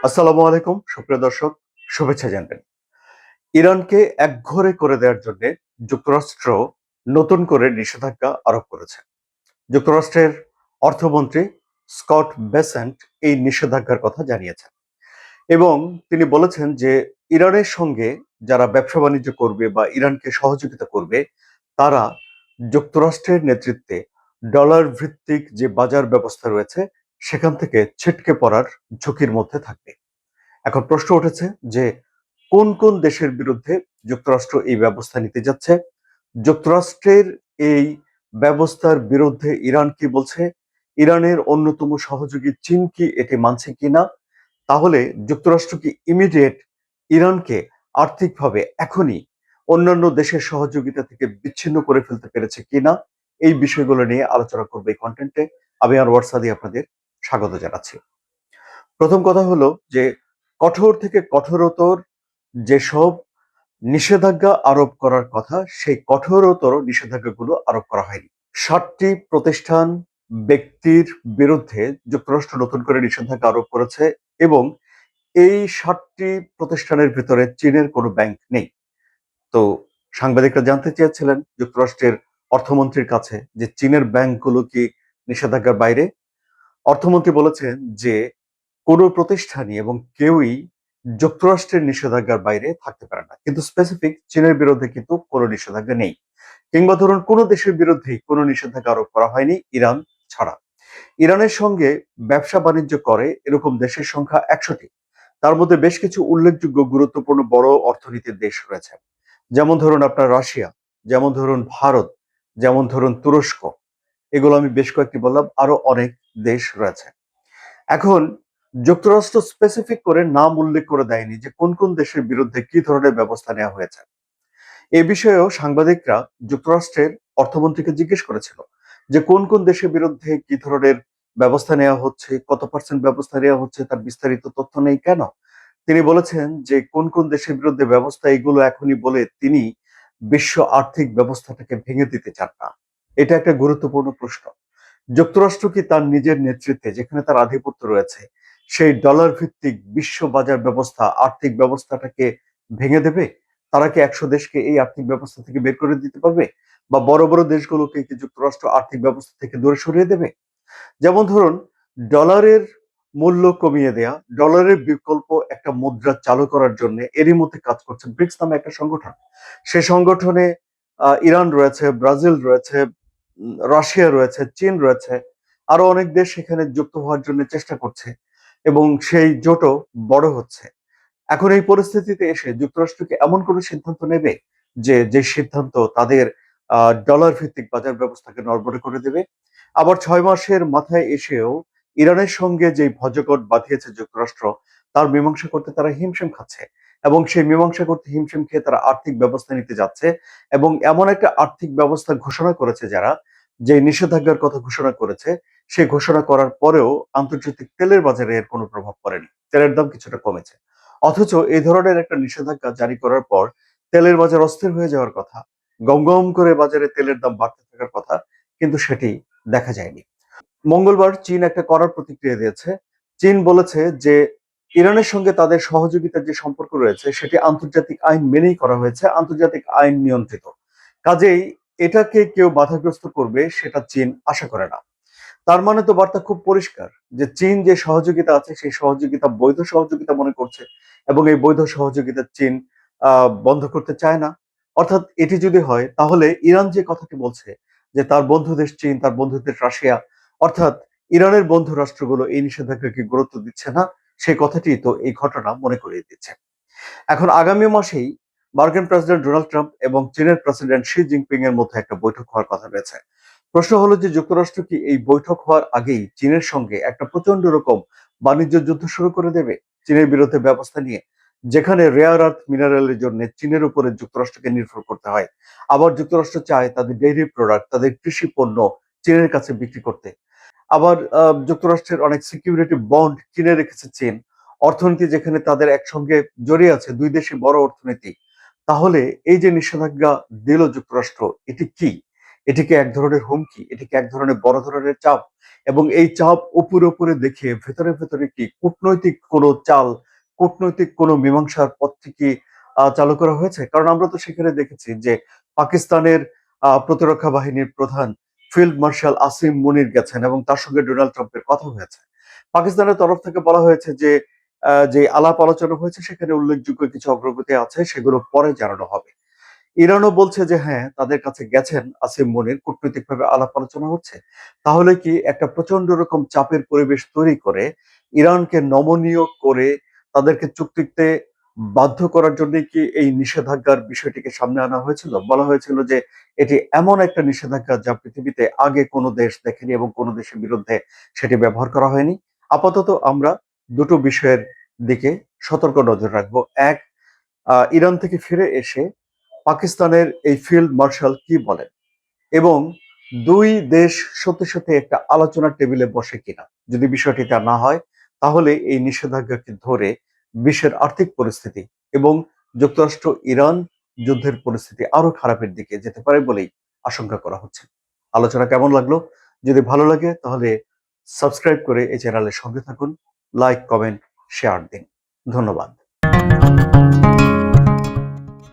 আসসালামু আলাইকুম সুপ্রিয় দর্শক, শুভেচ্ছা জানবেন। ইরানকে একঘরে করে দেওয়ার জন্য যুক্তরাষ্ট্র নতুন করে নিষেধাজ্ঞা আরোপ করেছে। যুক্তরাষ্ট্রের অর্থমন্ত্রী স্কট বেসেন্ট এই নিষেধাজ্ঞার কথা জানিয়েছেন এবং তিনি বলেছেন যে ইরানের সঙ্গে যারা ব্যবসা বাণিজ্য করবে বা ইরানকে সহযোগিতা করবে তারা যুক্তরাষ্ট্রের নেতৃত্বে ডলার ভিত্তিক যে বাজার ব্যবস্থা রয়েছে সেখান থেকে ছিটকে পড়ার ঝুঁকির মধ্যে থাকবে। এখন প্রশ্ন উঠেছে যে কোন কোন দেশের বিরুদ্ধে যুক্তরাষ্ট্র এই ব্যবস্থা নিতে যাচ্ছে, যুক্তরাষ্ট্রের এই ব্যবস্থার বিরুদ্ধে ইরান কি বলছে, ইরানের অন্যতম সহযোগী চীন কি এটি মানছে কিনা, তাহলে যুক্তরাষ্ট্র কি ইমিডিয়েট ইরানকে আর্থিকভাবে এখনই অন্যান্য দেশের সহযোগিতা থেকে বিচ্ছিন্ন করে ফেলতে পেরেছে কিনা, এই বিষয়গুলো নিয়ে আলোচনা করবে এই কন্টেন্টে। আমি আর ওয়ার্সাদি আপনাদের স্বাগত জানাচ্ছি। প্রথম কথা হলো যে কঠোর থেকে কঠোরতর যেসব নিষেধাজ্ঞা আরোপ করার কথা সেই কঠোরতর নিষেধাজ্ঞাগুলো আরোপ করা হয়নি। ৭টি প্রতিষ্ঠান ব্যক্তির বিরুদ্ধে যুক্তরাষ্ট্র নতুন করে নিষেধাজ্ঞা আরোপ করেছে এবং এই ৭টি প্রতিষ্ঠানের ভিতরে চীনের কোনো ব্যাংক নেই। তো সাংবাদিকরা জানতে চেয়েছিলেন যুক্তরাষ্ট্রের অর্থমন্ত্রীর কাছে যে চীনের ব্যাংকগুলো কি নিষেধাজ্ঞার বাইরে। অর্থমন্ত্রী বলেছেন যে কোনো প্রতিষ্ঠানই এবং কেউই যুক্তরাষ্ট্রের নিষেধাজ্ঞার বাইরে থাকতে পারে না, কিন্তু স্পেসিফিক চীনের বিরুদ্ধে কিন্তু কোনো নিষেধাজ্ঞা নেই, কিংবা ধরুন কোনো দেশের বিরুদ্ধেই কোনো নিষেধাজ্ঞা আরোপ করা হয়নি ইরান ছাড়া। ইরানের সঙ্গে ব্যবসা বাণিজ্য করে এরকম দেশের সংখ্যা ১০০টি। তার মধ্যে বেশ কিছু উল্লেখযোগ্য গুরুত্বপূর্ণ বড় অর্থনীতির দেশ রয়েছে, যেমন ধরুন আপনার রাশিয়া, যেমন ধরুন ভারত, যেমন ধরুন তুরস্ক। এগুলো আমি বেশ কয়েকটি বললাম, আরো অনেক দেশ রয়েছে। এখন যুক্তরাষ্ট্র স্পেসিফিক করে নাম উল্লেখ করে দেয়নি যে কোন কোন দেশের বিরুদ্ধে কি ধরনের ব্যবস্থা নেওয়া হয়েছে। এ বিষয়েও সাংবাদিকরা যুক্তরাষ্ট্রের অর্থমন্ত্রীকে জিজ্ঞেস করেছিল যে কোন কোন দেশের বিরুদ্ধে কি ধরনের ব্যবস্থা নেওয়া হচ্ছে, কত পার্সেন্ট ব্যবস্থা নেওয়া হচ্ছে, তার বিস্তারিত তথ্য নেই কেন। তিনি বলেছেন যে কোন কোন দেশের বিরুদ্ধে ব্যবস্থা এগুলো এখনই বলে তিনি বিশ্ব আর্থিক ব্যবস্থাটাকে ভেঙে দিতে চান না। এটা একটা গুরুত্বপূর্ণ প্রশ্ন। যুক্তরাষ্ট্র কি তার নিজের নেতৃত্বে যেখানে তার আধিপত্য রয়েছে সেই ডলার ভিত্তিক বিশ্ব বাজার ব্যবস্থা আর্থিক ব্যবস্থাটাকে ভেঙে দেবে? তারা কি ১০০ দেশকে এই আর্থিক ব্যবস্থা থেকে বের করে দিতে পারবে, বা বড় বড় দেশগুলোকে কি যুক্তরাষ্ট্র আর্থিক ব্যবস্থা থেকে দূরে সরিয়ে দেবে? যেমন ধরুন ডলারের মূল্য কমিয়ে দেয়া, ডলারের বিকল্প একটা মুদ্রা চালু করার জন্য এরই মধ্যে কাজ করছে ব্রিক্স নামে একটা সংগঠন। সে সংগঠনে ইরান রয়েছে, ব্রাজিল রয়েছে, রাশিয়া রয়েছে, চীন রয়েছে, আরো অনেক দেশ সেখানে যুক্ত হওয়ার জন্য চেষ্টা করছে এবং সেই জোটও বড় হচ্ছে। এখন এই পরিস্থিতিতে এসে যুক্তরাষ্ট্র কি এমন কোনো সিদ্ধান্ত নেবে যে সিদ্ধান্ত তাদের ডলার ভিত্তিক বাজার ব্যবস্থাকে নড়বড়ে করে দেবে? আবার ৬ মাসের মাথায় এসেও ইরানের সঙ্গে যে ভজকট বাঁধিয়েছে যুক্তরাষ্ট্র তার মীমাংসা করতে তারা হিমশিম খাচ্ছে এবং সেই মীমাংসা করতে হিমশিম খেয়ে তারা আর্থিক ব্যবস্থা নিতে যাচ্ছে এবং এমন একটা আর্থিক ব্যবস্থা ঘোষণা করেছে যারা যে নিষেধাজ্ঞার কথা ঘোষণা করেছে সে ঘোষণা করার পরেও আন্তর্জাতিক তেলের বাজারে এর কোনো প্রভাব পড়েনি, তেলের দাম কিছুটা কমেছে। অথচ এই ধরনের একটা নিষেধাজ্ঞা জারি করার পর তেলের বাজার অস্থির হয়ে যাওয়ার কথা, গম গম করে বাজারে তেলের দাম বাড়তে থাকার কথা, কিন্তু সেটি দেখা যায়নি। মঙ্গলবার চীন একটা কড়া প্রতিক্রিয়া দিয়েছে। চীন বলেছে যে ইরানের সঙ্গে তাদের সহযোগিতার যে সম্পর্ক রয়েছে সেটি আন্তর্জাতিক আইন মেনেই করা হয়েছে, আন্তর্জাতিক আইন নিয়ন্ত্রিত। কাজেই এটাকে কেউ বাধাগ্রস্ত করবে সেটা চীন আশা করে না। তার মানে তো বার্তা খুব পরিষ্কার যে চীন যে সহযোগিতা আছে সেই সহযোগিতা বৈধ সহযোগিতা মনে করছে এবং এই বৈধ সহযোগিতা চীন বন্ধ করতে চায় না। অর্থাৎ এটি যদি হয় তাহলে ইরান যে কথাটি বলছে যে তার বন্ধু দেশ চীন, তার বন্ধু দেশ রাশিয়া, অর্থাৎ ইরানের বন্ধু রাষ্ট্রগুলো এই নিষেধাজ্ঞাকে গুরুত্ব দিচ্ছে না, সেই কথাটি তো এই ঘটনা মনে করিয়ে দিচ্ছে। এখন আগামী মাসেই মার্কিন প্রেসিডেন্ট ডোনাল্ড ট্রাম্প এবং চীনের প্রেসিডেন্ট শি জিনপিং এর মধ্যে একটা বৈঠক হওয়ার কথা রয়েছে। প্রশ্ন হলো যে যুক্তরাষ্ট্র কি এই বৈঠক হওয়ার আগেই চীনের সঙ্গে একটা প্রচন্ড রকম বাণিজ্য যুদ্ধ শুরু করে দেবে চীনের বিরুদ্ধে ব্যবস্থা নিয়ে, যেখানে রেয়ার আর্থ মিনারেলের জন্য চীনের উপরে যুক্তরাষ্ট্রকে নির্ভর করতে হয়। আবার যুক্তরাষ্ট্র চায় তাদের ডেইরি প্রোডাক্ট, তাদের কৃষি পণ্য চীনের কাছে বিক্রি করতে। আবার যুক্তরাষ্ট্রের অনেক সিকিউরিটি বন্ড কিনে রেখেছে চীন। অর্থনীতি যেখানে তাদের একসঙ্গে জড়িয়ে আছে, দুই দেশই বড় অর্থনীতি। তাহলে এই যে নিষেধাজ্ঞা দিল যুক্তরাষ্ট্র, এটি কি? এটিকে এক ধরনের হুমকি, এটিকে এক ধরনের বড় ধরনের চাপ, এবং এই চাপ উপরে উপরে দেখে ভেতরে ভেতরে কি কূটনৈতিক কোনো চাল, কূটনৈতিক কোনো মীমাংসার পথটি কি চালু করা হয়েছে? কারণ আমরা তো সেখানে দেখেছি যে পাকিস্তানের প্রতিরক্ষা বাহিনীর প্রধান ফিল্ড মার্শাল আসিম মুনির গেছেন এবং তার সঙ্গে ডোনাল্ড ট্রাম্পের কথা হয়েছে। পাকিস্তানের তরফ থেকে বলা হয়েছে যে যে আলাপ আলোচনা হয়েছে সেখানে উল্লেখযোগ্য কিছু অগ্রগতি আছে, সেগুলো পরে জানানো হবে। ইরানও বলছে যে হ্যাঁ, তাদের কাছে গেছেন আসিম মনির, কূটনৈতিকভাবে আলাপ আলোচনা হচ্ছে। তাহলে কি একটা প্রচন্ড রকম চাপের পরিবেশ তৈরি করে ইরানকে নমনীয় করে তাদেরকে চুক্তিতে বাধ্য করার জন্য কি এই নিষেধাজ্ঞার বিষয়টিকে সামনে আনা হয়েছিল? বলা হয়েছিল যে এটি এমন একটা নিষেধাজ্ঞা যা পৃথিবীতে আগে কোনো দেশ দেখেনি এবং কোনো দেশের বিরুদ্ধে সেটি ব্যবহার করা হয়নি। আপাতত আমরা দুটো বিষয়ের দিকে সতর্ক নজর রাখবো। এক, ইরান থেকে ফিরে এসে পাকিস্তানের এই ফিল্ড মার্শাল কি বলেন, এবং দুই দেশ সত্যি সত্যি একটা আলোচনার টেবিলে বসে কিনা। যদি বিষয়টি তা না হয় তাহলে এই নিষেধাজ্ঞাকে ধরে বিশ্বের আর্থিক পরিস্থিতি এবং যুক্তরাষ্ট্র ইরান যুদ্ধের পরিস্থিতি আরো খারাপের দিকে যেতে পারে বলেই আশঙ্কা করা হচ্ছে। আলোচনা কেমন লাগলো? যদি ভালো লাগে তাহলে সাবস্ক্রাইব করে এই চ্যানেলের সঙ্গে থাকুন, লাইক, কমেন্ট, শেয়ার দিন। ধন্যবাদ।